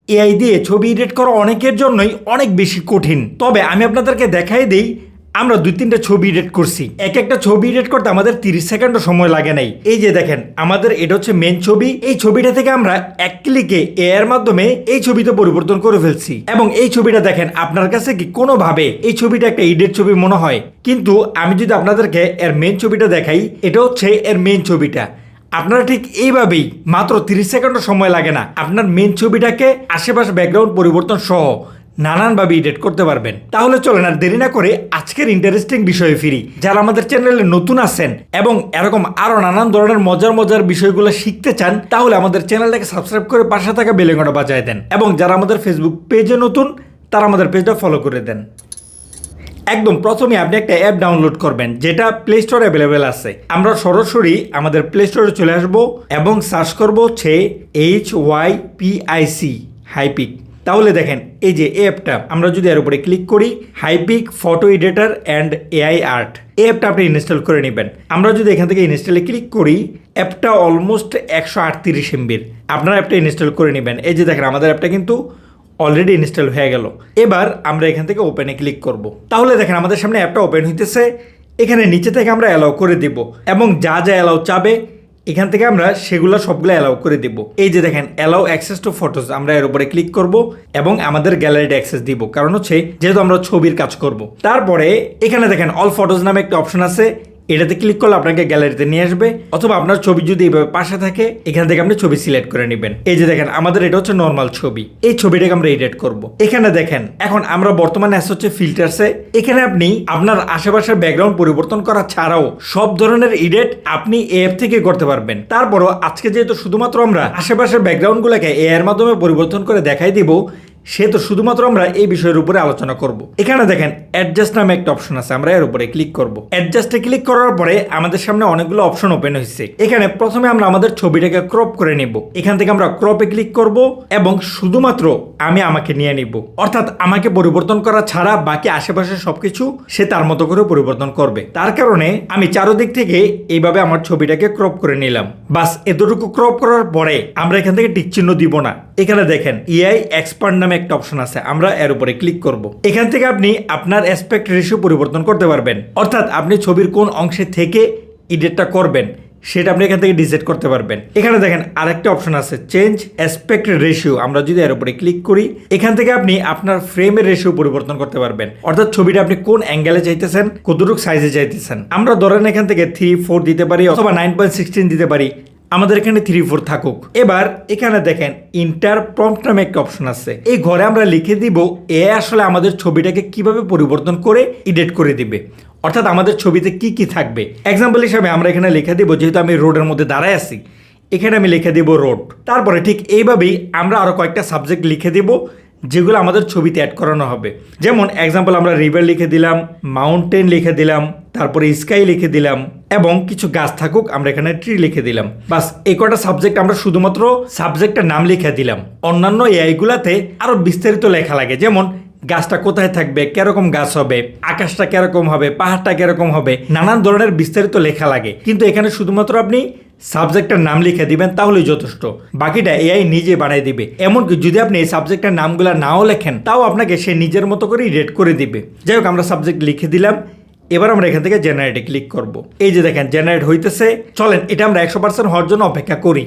AI দিয়ে ছবি edit করা অনেকের জন্যই অনেক বেশি কঠিন। তবে আমি আপনাদেরকে দেখাই দিই, আমরা 2-3টা ছবি এডিট করছি। একটা ছবি এডিট করতে আমাদের 30 সেকেন্ডও সময় লাগে নাই। এই যে দেখেন, আমাদের এটা হচ্ছে মেন ছবি। এই ছবিটা থেকে আমরা এক ক্লিকে এআই এর মাধ্যমে এই ছবিতে পরিবর্তন করে ফেলছি। এবং এই ছবিটা দেখেন, আপনার কাছে কি কোনোভাবে এই ছবিটা একটা এডিট ছবি মনে হয়? কিন্তু আমি যদি আপনাদেরকে এর মেন ছবিটা দেখাই, এটা হচ্ছে এর মেন ছবিটা। আপনারা ঠিক এইভাবেই মাত্র 30 সেকেন্ডও সময় লাগে না, আপনার মেন ছবিটাকে আশেপাশে ব্যাকগ্রাউন্ড পরিবর্তন সহ নানানভাবে এডিট করতে পারবেন। তাহলে চলেন আর দেরি না করে আজকের ইন্টারেস্টিং বিষয়ে ফিরি। যারা আমাদের চ্যানেলে নতুন আছেন এবং এরকম আরো নানান ধরনের মজার বিষয়গুলো শিখতে চান, তাহলে আমাদের চ্যানেলটাকে সাবস্ক্রাইব করে পাশে থাকা বেল আইকনটা বাজায় দেন। এবং যারা আমাদের ফেসবুক পেজে নতুন, তারা আমাদের পেজটা ফলো করে দেন। একদম প্রথমে আপনি একটা অ্যাপ ডাউনলোড করবেন, যেটা প্লে স্টোরে অ্যাভেলেবেল আছে। আমরা সরাসরি আমাদের প্লে স্টোরে চলে আসব এবং সার্চ করব হচ্ছে HYPIC হাইপিক। তাহলে দেখেন, এই যে অ্যাপটা, আমরা যদি এর উপরে ক্লিক করি, Hypic photo editor and AI art, এই অ্যাপটা আপনি ইনস্টল করে নেবেন। আমরা যদি এখান থেকে ইনস্টলে ক্লিক করি, অ্যাপটা অলমোস্ট 138 MB। আপনারা অ্যাপটা ইনস্টল করে নেবেন। এই যে দেখেন, আমাদের অ্যাপটা কিন্তু অলরেডি ইনস্টল হয়ে গেল। এবার আমরা এখান থেকে ওপেনে ক্লিক করব। তাহলে দেখেন, আমাদের সামনে অ্যাপটা ওপেন হইতেছে। এখানে নিচে থেকে আমরা অ্যালাউ করে দিব এবং যা যা অ্যালাউ চাবে এখান থেকে আমরা সেগুলো সবগুলো অ্যালাউ করে দিব। এই যে দেখেন, অ্যালাউ অ্যাক্সেস টু ফটোজ, আমরা এর উপরে ক্লিক করব এবং আমাদের গ্যালারিতে অ্যাক্সেস দিব, কারণ হচ্ছে যেহেতু আমরা ছবির কাজ করব। তারপরে এখানে দেখেন অল ফটোজ নামে একটা অপশন আছে, এটাতে ক্লিক করলে আপনাকে গ্যালারিতে নিয়ে আসবে, অথবা আপনার ছবি যদি এইভাবে পাশে থাকে, এখান থেকে আপনি ছবি সিলেক্ট করে নেবেন। এই যে দেখেন, আমাদের এটা হচ্ছে নর্মাল ছবি। এই ছবিটাকে আমরা এডিট করব। এখানে দেখেন, এখন আমরা বর্তমানে আসছে হচ্ছে ফিল্টারসে। এখানে আপনি আপনার আশেপাশের ব্যাকগ্রাউন্ড পরিবর্তন করা ছাড়াও সব ধরনের এডিট আপনি এই অ্যাপ থেকে করতে পারবেন। তারপরও আজকে যেহেতু শুধুমাত্র আমরা আশেপাশের ব্যাকগ্রাউন্ডগুলোকে এআই এর মাধ্যমে পরিবর্তন করে দেখাই দিব, সেহেতু শুধুমাত্র আমরা এই বিষয়ের উপরে আলোচনা করব। এখানে দেখেন অ্যাডজাস্ট নামে একটা অপশন আছে, আমরা এর উপরে ক্লিক করব। অ্যাডজাস্টে ক্লিক করার পরে আমাদের সামনে অনেকগুলো অপশন ওপেন হয়েছে। এখানে প্রথমে আমরা আমাদের ছবিটাকে ক্রপ করে নেব। এখান থেকে আমরা ক্রপে ক্লিক করব এবং শুধুমাত্র আমাকে নিয়ে নিব, অর্থাৎ আমাকে পরিবর্তন করা ছাড়া বাকি আশেপাশের সবকিছু সে তার মতো করে পরিবর্তন করবে। তার কারণে আমি চারদিক থেকে এইভাবে আমার ছবিটাকে ক্রপ করে নিলাম। বাস এতটুকু ক্রপ করার পরে আমরা এখান থেকে টিক চিহ্ন দিব না। এখানে দেখেন এআই এক্সপান্ড নামে একটা অপশন আছে, আমরা এর উপরে ক্লিক করব। এখান থেকে আপনি আপনার অ্যাসপেক্ট রেশিও পরিবর্তন করতে পারবেন, অর্থাৎ আপনি ছবির কোন অংশে থেকে এডিটটা করবেন সেটা আপনি এখান থেকে ডিসাইড করতে পারবেন। এখানে দেখেন আরেকটা অপশন আছে, চেঞ্জ অ্যাসপেক্ট রেশিও, আমরা যদি এর উপরে ক্লিক করি, এখান থেকে আপনি আপনার ফ্রেমের রেশিও পরিবর্তন করতে পারবেন, অর্থাৎ ছবিটা আপনি কোন অ্যাঙ্গেলে চাইতেছেন, কতটুকু সাইজে চাইতেছেন। আমরা ধরেন এখান থেকে 3:4 দিতে পারি অথবা 9:16 দিতে পারি, আমাদের এখানে 3:4 থাকুক। এবার এখানে দেখেন ইন্টার প্রম্পট নামে একটা অপশন আছে, এই ঘরে আমরা লিখে দিব এ আসলে আমাদের ছবিটাকে কিভাবে পরিবর্তন করে এডিট করে দিবে, অর্থাৎ আমাদের ছবিতে কি কি থাকবে। এক্সাম্পল হিসাবে আমরা এখানে লিখে দিব, যেহেতু আমি রোডের মধ্যে দাঁড়ায় আছি, এখানে আমি লিখে দিব রোড। তারপরে ঠিক এইভাবেই আমরা আরো কয়েকটা সাবজেক্ট লিখে দিব যেগুলো আমাদের ছবিতে অ্যাড করানো হবে। যেমন এক্সাম্পল আমরা রিভার লিখে দিলাম, মাউন্টেন লিখে দিলাম, তারপরে স্কাই লিখে দিলাম এবং কিছু গাছ থাকুক, আমরা এখানে ট্রি লিখে দিলাম। বাস এই কটা সাবজেক্ট আমরা শুধুমাত্র সাবজেক্টের নাম লিখে দিলাম। অন্যান্য এআইগুলাতে আরো বিস্তারিত লেখা লাগে, যেমন গাছটা কোথায় থাকবে, কিরকম গাছ হবে, আকাশটা কিরকম হবে, পাহাড়টা কিরকম হবে, নানান ধরনের বিস্তারিত লেখা লাগে। কিন্তু এখানে শুধুমাত্র আপনি সাবজেক্টের নাম লিখে দিবেন, তাহলেই যথেষ্ট। বাকিটা এআই নিজে বানিয়ে দিবে। এমনকি যদি আপনি এই সাবজেক্টের নামগুলো নাও লেখেন, তাও আপনাকে সে নিজের মতো করে রেট করে দিবে। যাই হোক, আমরা সাবজেক্ট লিখে দিলাম। এবার আমরা এখান থেকে জেনারেটে ক্লিক করব। এই যে দেখেন জেনারেট হইতেছে। চলেন এটা আমরা 100% হওয়ার জন্য অপেক্ষা করি।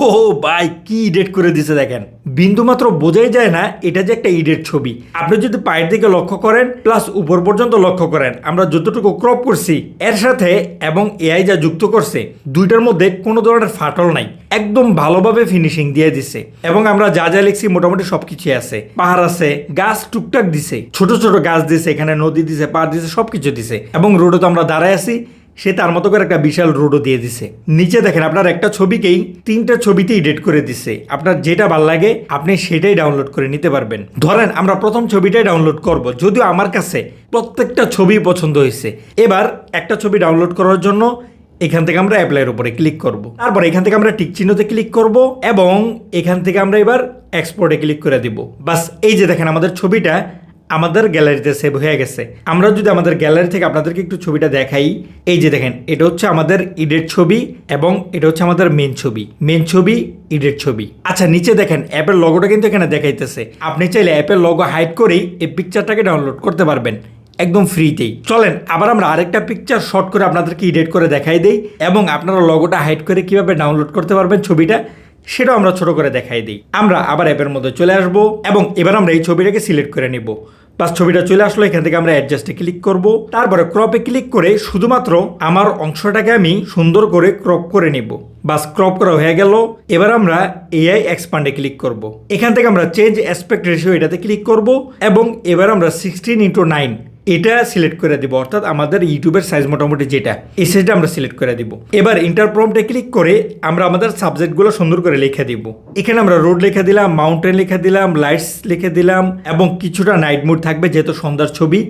ও ভাই, কি এডিট করে দিছে দেখেন, বিন্দু মাত্র বোঝাই যায় না এটা যে একটা এডিট ছবি। আপনি যদি পায়ের দিকে লক্ষ্য করেন প্লাস উপর পর্যন্ত লক্ষ্য করেন, আমরা যতটুকু ক্রপ করছি এর সাথে এবং এআই যা যুক্ত করছে, দুইটার মধ্যে কোনো ধরনের ফাটল নাই, একদম ভালোভাবে ফিনিশিং দিয়ে দিছে। এবং আমরা যা যা লিখছি মোটামুটি সবকিছুই আছে, পাহাড় আছে, গাছ টুকটাক দিছে, ছোট ছোট গাছ দিছে, এখানে নদী দিছে, পাহাড় দিছে, সবকিছু দিছে। এবং রোডে তো আমরা দাঁড়ায় আছি, সে তার মতো করে একটা বিশাল রোডও দিয়ে দিছে। নিচে দেখেন আপনার একটা ছবিকেই 3টা ছবিতে এডিট করে দিছে। আপনার যেটা ভালো লাগে আপনি সেটাই ডাউনলোড করে নিতে পারবেন। ধরেন আমরা প্রথম ছবিটাই ডাউনলোড করব, যদিও আমার কাছে প্রত্যেকটা ছবি পছন্দ হয়েছে। এবার একটা ছবি ডাউনলোড করার জন্য এখান থেকে আমরা অ্যাপ্লাইয়ের উপরে ক্লিক করব। তারপর এখান থেকে আমরা টিক চিহ্নতে ক্লিক করব এবং এখান থেকে আমরা এবার এক্সপোর্টে ক্লিক করে দিব। বাস এই যে দেখেন আমাদের ছবিটা আমাদের গ্যালারিতে সেভ হয়ে গেছে। আমরা যদি আমাদের গ্যালারি থেকে আপনাদেরকে একটু ছবিটা দেখাই, এই যে দেখেন এটা হচ্ছে আমাদের ইডের ছবি এবং এটা হচ্ছে আমাদের মেন ছবি ইডের ছবি। আচ্ছা নিচে দেখেন অ্যাপের লগোটা কিন্তু এখানে দেখাইতেছে। আপনি চাইলে অ্যাপের লগো হাইড করেই এই পিকচারটাকে ডাউনলোড করতে পারবেন একদম ফ্রিতেই। চলেন আবার আমরা আরেকটা পিকচার শর্ট করে আপনাদেরকে এডিট করে দেখাই দেই এবং আপনারা লগোটা হাইড করে কিভাবে ডাউনলোড করতে পারবেন ছবিটা সেটাও আমরা ছোট করে দেখাই দিই। আমরা আবার অ্যাপের মধ্যে চলে আসব এবং এবার আমরা এই ছবিটাকে সিলেক্ট করে নিব। বাস ছবিটা চলে আসলো, এখান থেকে আমরা অ্যাডজাস্টে ক্লিক করব, তারপরে ক্রপে ক্লিক করে শুধুমাত্র আমার অংশটাকে আমি সুন্দর করে ক্রপ করে নিব। বাস ক্রপ করা হয়ে গেল। এবার আমরা এআই এক্সপান্ডে ক্লিক করব। এখান থেকে আমরা চেঞ্জ অ্যাসপেক্ট রেশিও এটাতে ক্লিক করব এবং এবার আমরা 16:9 এটা সিলেক্ট করে দিব, অর্থাৎ আমাদের ইউটিউবের সাইজ মোটামুটি যেটা এই সাইজটা আমরা সিলেক্ট করে দিব। এবার ইন্টার প্রম্পটে ক্লিক করে আমরা আমাদের সাবজেক্টগুলো সুন্দর করে লিখে দিব। এখানে আমরা রোড লিখে দিলাম, মাউন্টেন লিখে দিলাম, লাইটস লিখে দিলাম এবং কিছুটা নাইট মুড থাকবে যেহেতু সন্ধ্যার ছবি।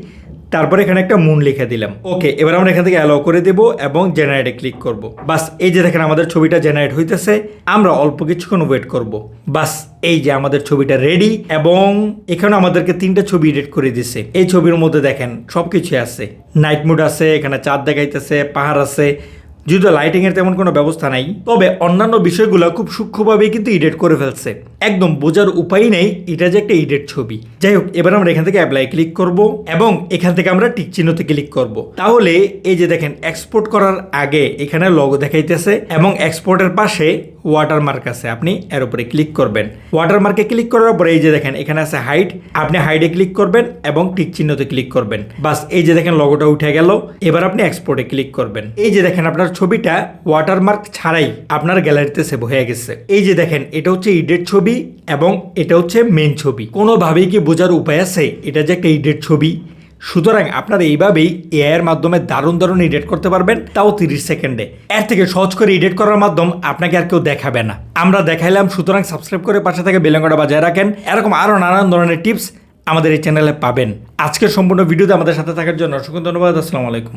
তারপরে এখানে একটা মুন লিখে দিলাম। ওকে, এবার আমরা এখান থেকে অ্যালাউ করে দেব এবং জেনারেটে ক্লিক করব। বাস এই যে দেখেন আমাদের ছবিটা জেনারেট হইতেছে। আমরা অল্প কিছুক্ষণ ওয়েট করব। বাস এই যে আমাদের ছবিটা রেডি এবং এখানে আমাদেরকে 3টা ছবি এডিট করে দিছে। এই ছবির মধ্যে দেখেন সবকিছু আছে, নাইট মুড আছে, এখানে চাঁদ দেখাইতেছে, পাহাড় আছে। যদিও লাইটিং এর তেমন কোনো ব্যবস্থা নাই, তবে অন্যান্য বিষয়গুলো খুব সূক্ষ্মভাবে কিন্তু এডিট করে ফেলছে, একদম বোঝার উপায় নেই এটা যে একটা এডিট ছবি। যাই হোক, এবার আমরা এখান থেকে অ্যাপ্লাই ক্লিক করব এবং এখান থেকে আমরা টিক চিহ্নতে ক্লিক করব। তাহলে এই যে দেখেন এক্সপোর্ট করার আগে এখানে লগো দেখাইতেছে এবং এক্সপোর্টের পাশে ওয়াটারমার্ক আছে, আপনি এর উপরে ক্লিক করবেন। ওয়াটারমার্কে ক্লিক করার পরে এই যে দেখেন এখানে আছে হাইড, আপনি হাইডে ক্লিক করবেন এবং টিক চিহ্নতে ক্লিক করবেন। বাস এই যে দেখেন লগোটা উঠে গেল। এবার আপনি এক্সপোর্টে ক্লিক করবেন। এই যে দেখেন আপনার ছবিটা ওয়াটারমার্ক ছাড়াই আপনার গ্যালারিতে সেভ হয়ে গেছে। এই যে দেখেন এটা হচ্ছে ইডেট ছবি এবং এটা হচ্ছে মেন ছবি। কোনোভাবেই কি বোঝার উপায় আছে এটা যে একটা ইডেট ছবি? সুতরাং আপনারা এইভাবেই এআই এর মাধ্যমে দারুণ দারুণ এডিট করতে পারবেন, তাও 30 সেকেন্ডে। এর থেকে সহজ করে এডিট করার মাধ্যম আপনাকে আর কেউ দেখাবে না, আমরা দেখাইলাম। সুতরাং সাবস্ক্রাইব করে পাশে থেকে বেল আইকনটা বাজায় রাখেন। এরকম আরও নানান ধরনের টিপস আমাদের এই চ্যানেলে পাবেন। আজকের সম্পূর্ণ ভিডিওতে আমাদের সাথে থাকার জন্য অসংখ্য ধন্যবাদ। আসসালামু আলাইকুম।